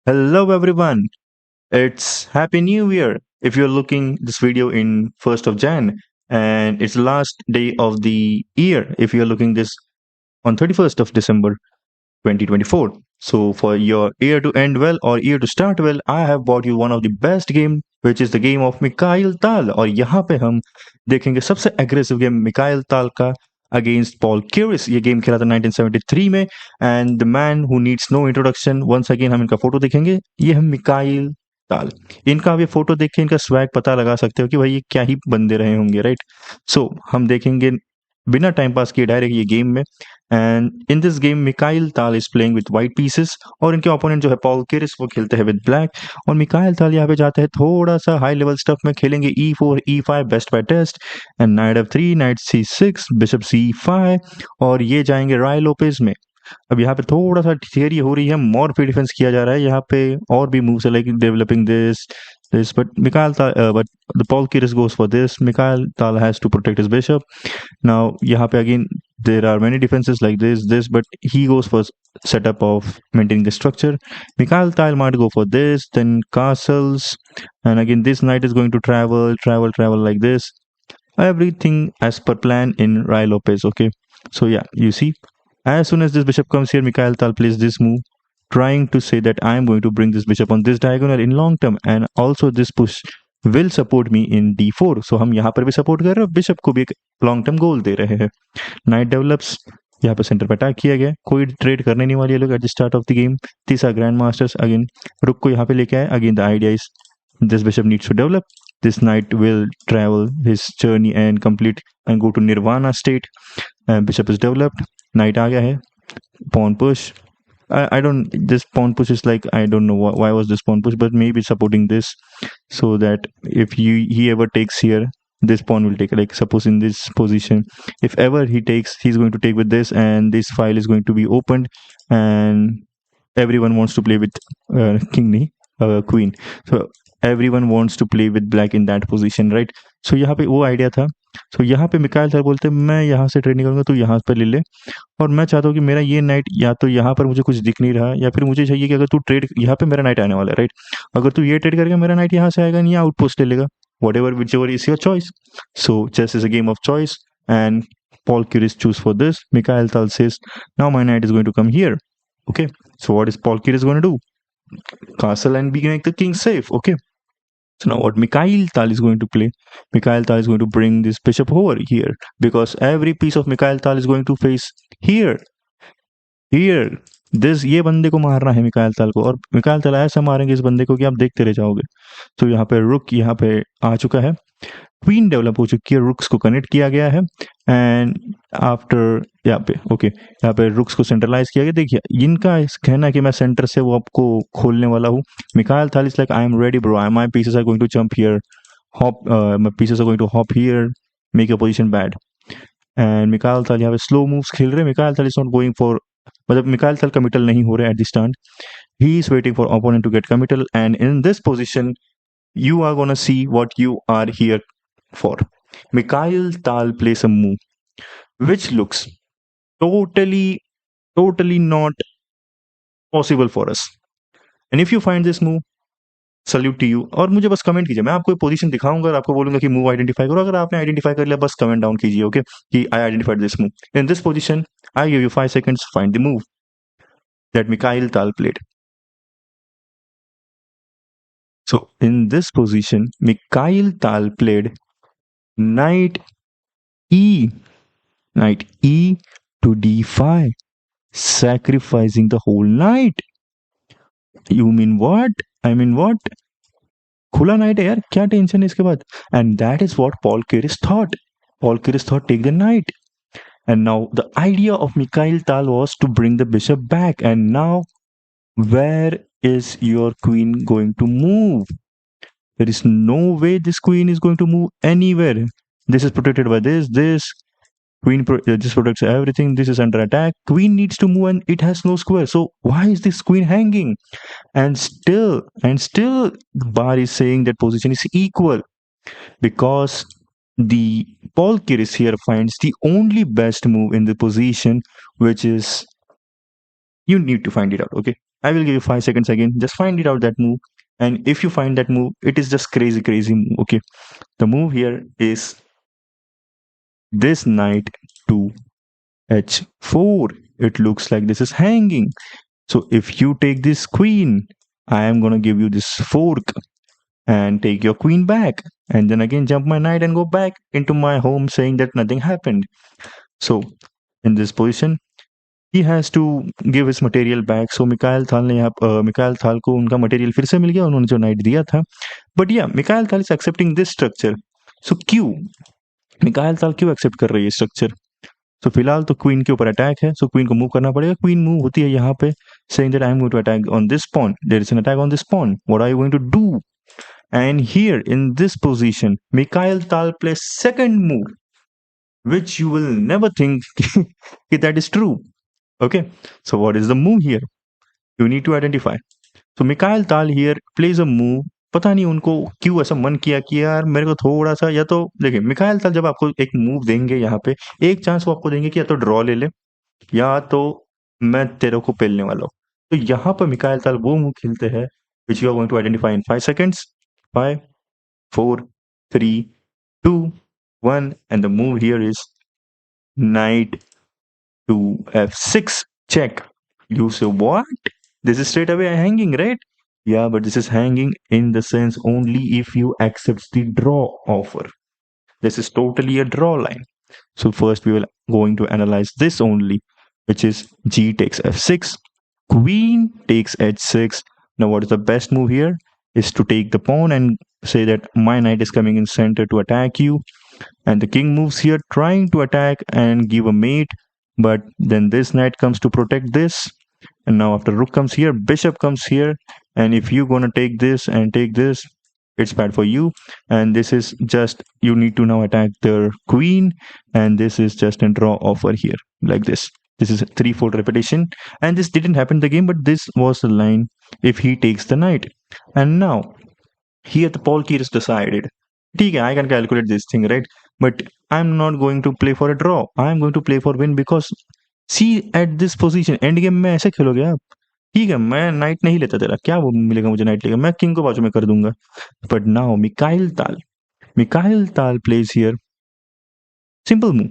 Hello everyone. It's Happy New Year. If you're looking this video in 1st of Jan and it's last day of the year if you're looking this on 31st of December 2024. So for your year to end well or year to start well, I have bought you one of the best game which is the game of Mikhail Tal और यहाँ पे हम देखेंगे सबसे aggressive game Mikhail ताल का against Paul क्यूरिस। ये game खेला था 1973 में and the man who needs no introduction. Once again हम इनका फोटो देखेंगे, ये है मिकाइल ताल। इनका आप ये फोटो देख के इनका स्वैग पता लगा सकते हो कि भाई ये क्या ही बंदे रहे होंगे, राइट। सो हम देखेंगे बिना टाइम पास किए डायरेक्ट ये गेम में। And in this game Mikhail Tal is playing with white pieces और इनके ओपोनेंट जो है पॉल किरिस वो खेलते हैं विद ब्लैक। और मिकाइल ताल यहाँ पे जाते हैं थोड़ा सा हाई लेवल स्टफ में, खेलेंगे E4 E5 best by test and knight F3 knight C6 bishop C5 और ये जाएंगे राय लोपेज में। अब यहाँ पे थोड़ा सा थियरी हो रही है, मोर पे डिफेंस किया जा रहा है यहाँ पे और भी मूव्स है like developing this but Mikhail Tal but the Paul Kiris goes for this. Mikhail Tal has to protect his bishop. Now यहाँ पे again there are many defenses like this but he goes for setup of maintaining the structure. Mikhail Tal might go for this, then castles, and again this knight is going to travel like this. Everything as per plan in Rai Lopez. Okay, so yeah, you see, as soon as this bishop comes here, Mikhail Tal plays this move, trying to say that I am going to bring this bishop on this diagonal in long term, and also this push will support me in d4. So हम यहाँ पर भी support कर रहे हैं, bishop को भी एक लॉन्ग टर्म गोल दे रहे हैं। नाइट डेवलप्स, यहाँ पे सेंटर पे अटैक किया गया, कोई ट्रेड करने नहीं वाले लोग eight the start of the game. तीसरा ग्रैंड मास्टर्स अगेन रुक को यहाँ पे लेके आए। Again the idea is this bishop needs to develop. This knight will travel his journey and complete and go to nirvana state. Bishop is developed, knight आ गया है, pawn push. I don't, this pawn push is like, I don't know why was this pawn push, but maybe supporting this so that if he ever takes here, this pawn will take, like suppose in this position, if ever he takes, he's going to take with this and this file is going to be opened and everyone wants to play with king nahi, queen. So everyone wants to play with black in that position, right? So यहाँ पे वो idea था। so यहाँ पे Mikail sir बोलते हैं मैं यहाँ से ट्रेड नहीं करूँगा, तू यहाँ पर ले ले और मैं चाहता हूँ कि मेरा ये नाइट या तो यहाँ पर मुझे कुछ दिख नहीं रहा या फिर मुझे चाहिए कि अगर तू ट्रेड, यहाँ पे मेरा नाइट आने वाला है, राइट। अगर तू ये ट्रेड करेगा मेरा नाइट यहाँ से आएगा नहीं, आउटपोस्ट ले लेगा, whatever whichever is your choice. So chess is a game of choice and Paul Kiris choose for this. Mikhail Tal says, now my knight is going to come here. Okay, so what is Paul Kiris going to do? Castle and make the king safe. Okay, so now what Mikhail Tal is going to play? Mikhail Tal is going to bring this bishop over here because every piece of Mikhail Tal is going to face here. This, ये बंदे को मारना है मिकाइल ताल को, और मिकाइल ताल ऐसा मारेंगे इस बंदे को कि आप देखते रह जाओगे। तो यहाँ पे रुक यहाँ पे आ चुका है, क्वीन डेवलप हो चुकी है, रुक्स को कनेक्ट किया गया है एंड आफ्टर यहाँ पे ओके यहाँ पे रुक्स को सेंट्रलाइज किया गया। देखिए इनका कहना है कि मैं सेंटर से वो आपको खोलने वाला हूँ। Mikhail Tal is like I am ready bro, my pieces are going to jump here, hop, my pieces are going to hop here, make your position bad. And Mikhail Tal यहाँ पे slow moves खेल रहे हैं। Mikhail Tal is not going for, मतलब मिकाइल ताल committal नहीं हो रहे at the start, he is waiting for opponent to get committal and in this position you are gonna see what you are here for. Mikhail Tal plays a move which looks totally not possible for us. And if you find this move, salute to you. और मुझे बस comment कीजिए, मैं आपको position दिखाऊंगा और आपको बोलूंगा कि मूव आइडेंटिफाई करो। अगर आपने आइडेंटिफाई कर लिया बस कमेंट डाउन कीजिए, ओके, कि आई identified this move in this position, I give you 5 seconds to find the move that Mikhail Tal played. So in this position, Mikhail Tal played knight e to d5, sacrificing the whole knight. You mean what? I mean what? खुला night है यार, क्या tension है इसके बाद? And that is what Paul Keres thought. Paul Keres thought take the knight. And now the idea of Mikhail Tal was to bring the bishop back. And now where is your queen going to move? There is no way this queen is going to move anywhere. This is protected by this. Queen this protects everything. This is under attack. Queen needs to move and it has no square. So why is this queen hanging? And still Bar is saying that position is equal because the Paul Keres here finds the only best move in the position, which is, you need to find it out, okay? I will give you 5 seconds again. Just find it out that move. And if you find that move, it is just crazy, crazy move. Okay. The move here is this knight to h4. It looks like this is hanging. So if you take this queen, I am gonna give you this fork and take your queen back. And then again jump my knight and go back into my home saying that nothing happened. So in this position, he has to give his material back. So Mikail थाल ने यहाँ मिकाइल थाल को उनका material फिर से मिल गया, उन्होंने जो नाइट दिया था. बट या Mikail Tal is accepting this structure. सो क्यों मिकाइल थाल क्यों एक्सेप्ट कर रही है स्ट्रक्चर? सो फिलहाल तो क्वीन के ऊपर अटैक है, सो क्वीन को मूव करना पड़ेगा. क्वीन मूव होती है यहाँ पे saying that I am going to attack on this pawn. There is an attack on this pawn. What are you going to do? And here in this position, Mikhail Tal plays second move, which you will never think that is true. Okay, so what is the move here? You need to identify. So Mikhail Tal here plays a move. पता नहीं उनको क्यों ऐसा मन किया कि यार मेरे को थोड़ा सा, या तो देखिए मिखाइल ताल जब आपको एक मूव देंगे यहाँ पे, एक चांस वो आपको देंगे कि या तो ड्रॉ ले ले या तो मैं तेरे को पेलने वाला हूँ. तो यहाँ पर मिखाइल ताल वो मूव खेलते हैं which you are going to identify in 5 seconds. 5, 4, 3, 2, 1, and the move here is knight to f6 check. You say what? This is straight away hanging, right? Yeah, but this is hanging in the sense only if you accept the draw offer. This is totally a draw line. So first we will going to analyze this only, which is g takes f6, queen takes h6. Now what is the best move here is to take the pawn and say that my knight is coming in center to attack you, and the king moves here trying to attack and give a mate, but then this knight comes to protect this. And now after rook comes here, bishop comes here, and if you're gonna take this and take this, it's bad for you. And this is just, you need to now attack the queen, and this is just a draw offer here like this. This is a threefold repetition, and this didn't happen in the game, but this was the line if he takes the knight. And now here the Paul Keir is decided. Okay, I can calculate this thing, right? But I'm not going to play for a draw. I'm going to play for win because see at this position end game में ऐसे खेलोगे आप, ठीक है मैं night नहीं लेता तेरा, क्या वो मिलेगा मुझे नाइट लेगा, मैं किंग को बाजू में कर दूंगा. But now Mikhail Tal plays here simple move,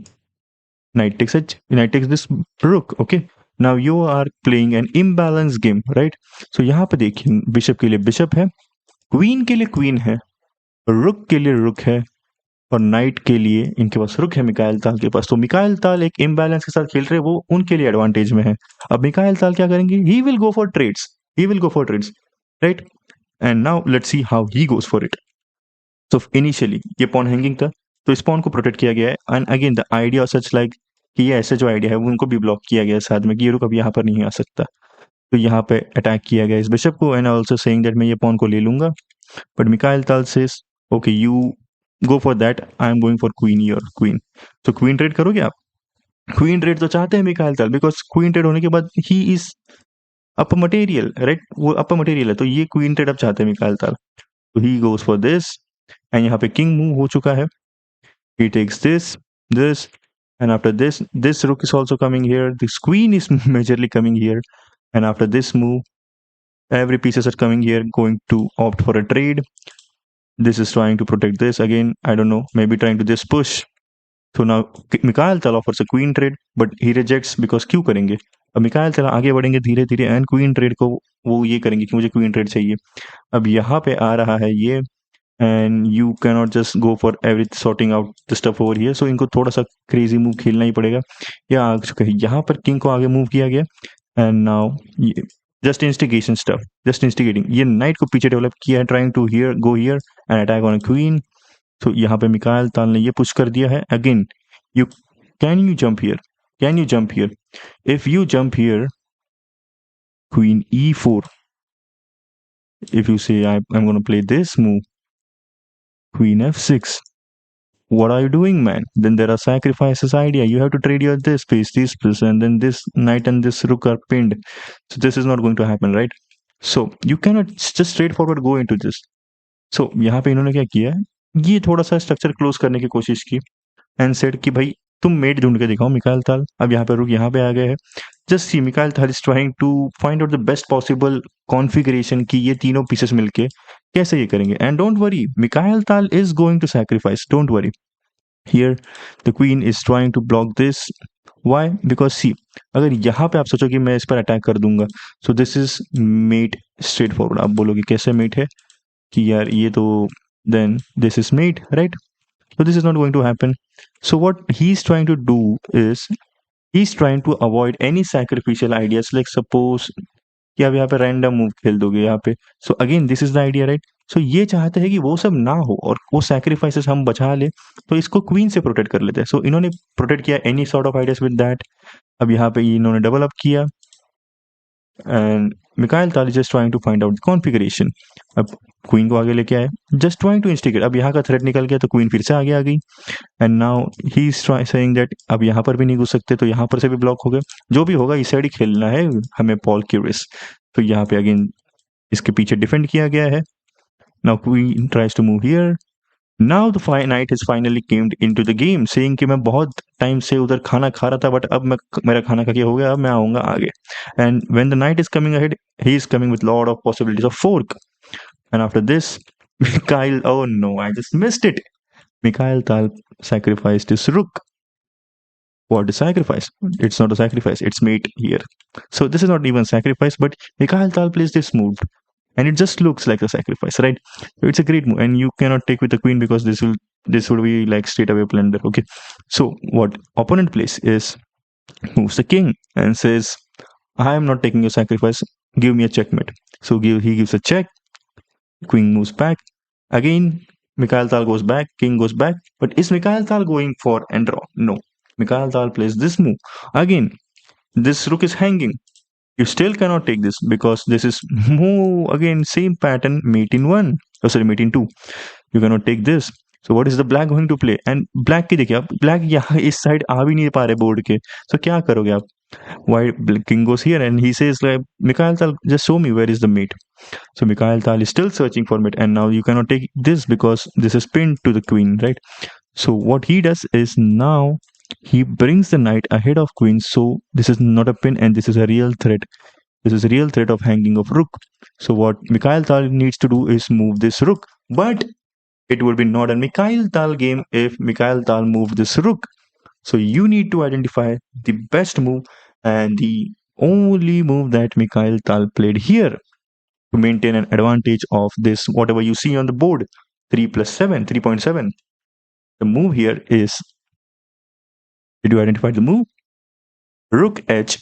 knight takes h, knight takes this rook. Okay, now you are playing an imbalanced game, right? So यहाँ पे देखिए बिशप के लिए बिशप है, क्वीन के लिए क्वीन है, रुक के लिए रुक है, और नाइट के लिए इनके पास रुक है मिकाइल ताल के पास. तो मिकाइल ताल एक इम्बैलेंस के साथ खेल रहे, वो उनके लिए एडवांटेज में है. अब मिकाइल ताल क्या करेंगे? He will go for trades, right? And now let's see how he goes for it. So initially ये पॉन हैंगिंग था, तो इस पॉन को प्रोटेक्ट किया गया है. And again the idea such like कि ये ऐसे जो आइडिया है वो उनको भी ब्लॉक किया गया है साथ में, कि ये रुक अब यहाँ पर नहीं आ सकता. तो यहाँ पे अटैक किया गया इस बिशप को, एंड ऑल्सो सेइंग दैट मैं ये पॉन को ले लूंगा. बट मिकाइल ताल says okay you go for that, I am going for queen here, queen. So queen trade करोगे आप? क्वीन ट्रेड तो चाहते हैं मिकाइल ताल, बिकॉज क्वीन ट्रेड होने के बाद he is upper material, right? वो अपर मटेरियल है, तो ये क्वीन ट्रेड अब चाहते हैं मिकाइल ताल. तो he goes for this, and यहाँ पे किंग मूव हो चुका है. He takes this and after this rook is also coming here, this queen is majorly coming here, and after this move every pieces are coming here, going to opt for a trade. This is trying to protect this again, I don't know, maybe trying to this push. So now Mikhail Tal offers a queen trade, but he rejects because क्यों करेंगे? अब मिकाइल ताल आगे बढ़ेंगे धीरे धीरे, and queen trade को वो ये करेंगे कि मुझे क्वीन ट्रेड चाहिए. अब यहाँ पे आ रहा है ये, and you can not just go for every sorting out the stuff over here. So इनको थोड़ा सा क्रेजी मूव खेलना ही पड़ेगा. या आ चुका है यहाँ पर, किंग को आगे मूव किया गया, and now just instigation stuff, just instigating. ये नाइट को पीछे डेवलप किया है, trying to here go here and attack on queen. तो यहाँ पे मिकाइल ताल ने ये पुश कर दिया है. Again you can you jump here, if you jump here, queen e4, if you say I'm going to play this move, queen f6, what are you doing, man? Then there are sacrifices idea, you have to trade your this piece, and then this knight and this rook are pinned. So this is not going to happen, right? So you cannot just straightforward go into this. So यहाँ पे इन्होंने क्या किया है, ये थोड़ा सा structure close करने की कोशिश की, एंड सेड कि भाई तुम मेट ढूंढ के दिखाओ मिकाइल ताल. अब यहाँ पे रुक यहाँ पे आ गए हैं, just see Mikhail Tal is trying to find out the best possible configuration कि ये तीनों पीसेस मिलके कैसे ये करेंगे। And don't worry, Mikhail Tal is going to sacrifice, don't worry. Here the queen is trying to block this. Why? Because see, अगर यहाँ पे आप सोचो कि मैं इस पर अटैक कर दूंगा, so this is mate straightforward। आप बोलोगे कैसे mate है कि यार ये तो, then this is mate, right? So this is not going to happen. So what he's trying to do is he's trying to avoid any sacrificial ideas, like suppose कि आप यहाँ पे रैंडम मूव खेल दोगे यहाँ पे। So again this is the idea, right? So ये चाहते हैं कि वो सब ना हो और वो सैक्रिफाइसेस हम बचा ले, तो इसको क्वीन से प्रोटेक्ट कर लेते हैं। सो इन्होंने प्रोटेक्ट किया any sort of ideas with that. अब यहाँ पे इन्होंने डबल अप किया and Mikhail Tal just trying to find out configuration. अब क्वीन को आगे लेके आए, जस्ट ट्राइंग टू इंस्टिगेट। अब यहाँ का थ्रेट निकल गया तो क्वीन फिर से आगे आ गई and now he is saying that अब यहाँ पर भी नहीं घुस सकते, तो यहाँ पर से भी ब्लॉक हो गए। जो भी होगा इस साइड ही खेलना है हमें, पॉल क्यूरिस। तो यहाँ पे अगेन इसके पीछे डिफेंड किया गया है। Now queen tries to move here. Now the knight has finally camed into the game, saying कि मैं बहुत टाइम से उधर खाना खा रहा था, बट अब मैं मेरा खाना खा के हो गया, अब मैं आऊंगा आगे। And when the night is coming ahead, he is coming with lot of possibilities of fork. And after this Mikhail, oh no, I just missed it. Mikhail Tal sacrificed his rook. What is sacrifice? It's not a sacrifice, it's mate here. So this is not even sacrifice, but Mikhail Tal plays this move and it just looks like a sacrifice, right? So it's a great move and you cannot take with the queen because this will be like straight away plunder. Okay, so what opponent plays is moves the king and says, I am not taking your sacrifice, give me a checkmate. So he gives a check, queen moves back. Again, Mikhail Tal goes back, king goes back. But is Mikhail Tal going for end draw? No. Mikhail Tal plays this move. Again, this rook is hanging. You still cannot take this because this is move. Again, same pattern, mate in 1. Oh, sorry, mate in 2. You cannot take this. So what is the black going to play? And black की देखिए आप, black यहाँ इस side आ भी नहीं पा रहे board के. So क्या करोगे आप? Why king goes here and he says like, Mikhail Tal, just show me where is the mate. So Mikhail Tal is still searching for mate and now you cannot take this because this is pinned to the queen, right? So what he does is now he brings the knight ahead of queen. So this is not a pin and this is a real threat. This is a real threat of hanging of rook. So what Mikhail Tal needs to do is move this rook. But it would be not a Mikhail Tal game if Mikhail Tal moved this rook. So you need to identify the best move and the only move that Mikhail Tal played here to maintain an advantage of this, whatever you see on the board, 3 plus 7, 3.7. The move here is, did you identify the move? Rook h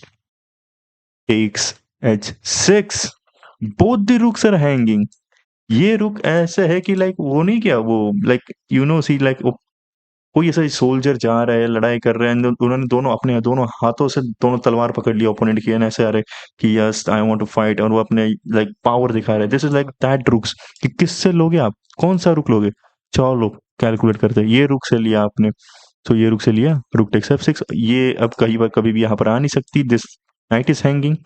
takes h6. Both the rooks are hanging. ये रुक ऐसे है कि like वो नहीं क्या, वो like you know see like कोई ऐसा सोल्जर जा रहा है, लड़ाई कर रहे हैं, उन्होंने दोनों अपने दोनों हाथों से दोनों तलवार पकड़ लिया ओपोनेंट की, ऐसे आ रहे कि yes I want to fight, और वो अपने लाइक पावर दिखा रहे हैं। This is like that rooks कि किससे लोगे आप, कौन सा रुक लोगे। चलो लोग कैलकुलेट करते हैं, ये रुक से लिया आपने, तो ये रुक से लिया, रुक टेक्स f6। ये अब कहीं पर कभी भी यहाँ पर आ नहीं सकती, this knight is hanging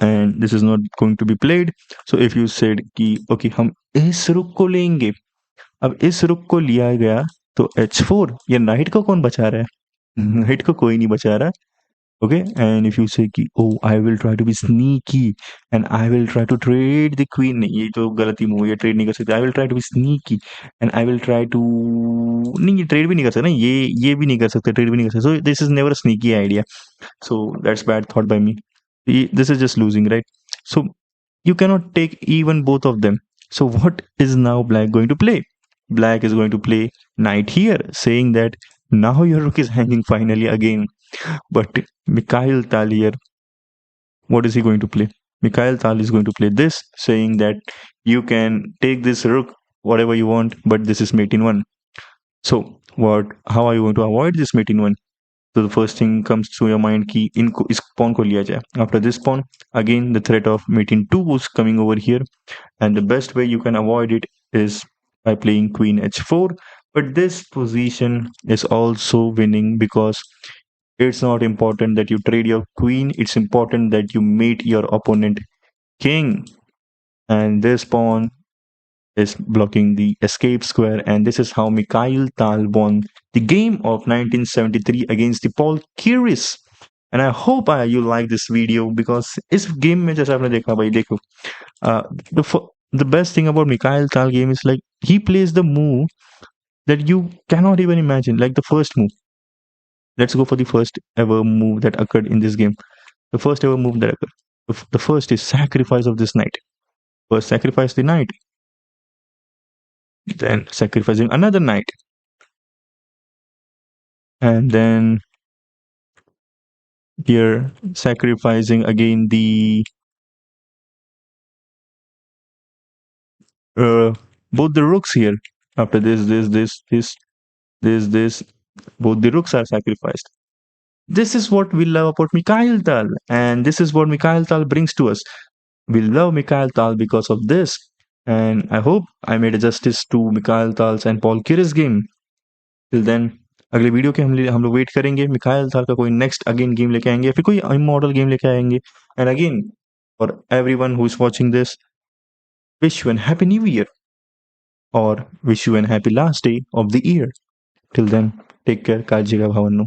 and this is not going to be played. So if you said कि ओके हम इस रुक को लेंगे, अब इस रुक को लिया गया तो h4, ये नाइट को कौन बचा रहा है? नाइट को कोई नहीं बचा रहा। Okay, and if you say कि oh I will try to be sneaky and I will try to trade the queen, नहीं ये तो गलती मूव है, ट्रेड नहीं कर सकते। I will try to be sneaky and I will try to, नहीं ये ट्रेड भी नहीं कर सकते ना, ये भी नहीं कर सकते, ट्रेड भी नहीं कर सकते। So this is never sneaky idea, so that's bad thought bye me. This is just losing, right? So you cannot take even both of them. So what is now black going to play? Black is going to play knight here, saying that now your rook is hanging finally again. But Mikhail Tal here, what is he going to play? Mikhail Tal is going to play this, saying that you can take this rook whatever you want, but this is mate in 1. So how are you going to avoid this mate in 1? So the first thing comes to your mind कि इनको इस pawn को लिया जाए. After this pawn, again the threat of mate in 2 is coming over here, and the best way you can avoid it is by playing queen h4. But this position is also winning because it's not important that you trade your queen, it's important that you mate your opponent king, and this pawn is blocking the escape square, and this is how Mikhail Tal won the game of 1973 against the Paul Keres. And I hope you like this video because इस game में जैसे आपने देखा भाई देखो the best thing about Mikhail Tal game is like he plays the move that you cannot even imagine, like the first move. Let's go for the first ever move that occurred in this game. The first ever move that occurred. The first is sacrifice of this knight. First sacrifice the knight, then sacrificing another knight, and then here sacrificing again the uh, both the rooks here. After this, both the rooks are sacrificed. This is what we love about Mikhail Tal, and this is what Mikhail Tal brings to us. We love Mikhail Tal because of this, and I hope I made a justice to Mikhail Tal's and Paul Keres game. Till then, अगले video के हम लोग wait करेंगे Mikhail थाल का कोई next again game लेके आएंगे या फिर कोई इमॉर्टल गेम लेके आएंगे and again for everyone who is watching this wish you an happy new year or wish you an happy last day of the year. Till then, take care. काळजी घ्या भावांनो.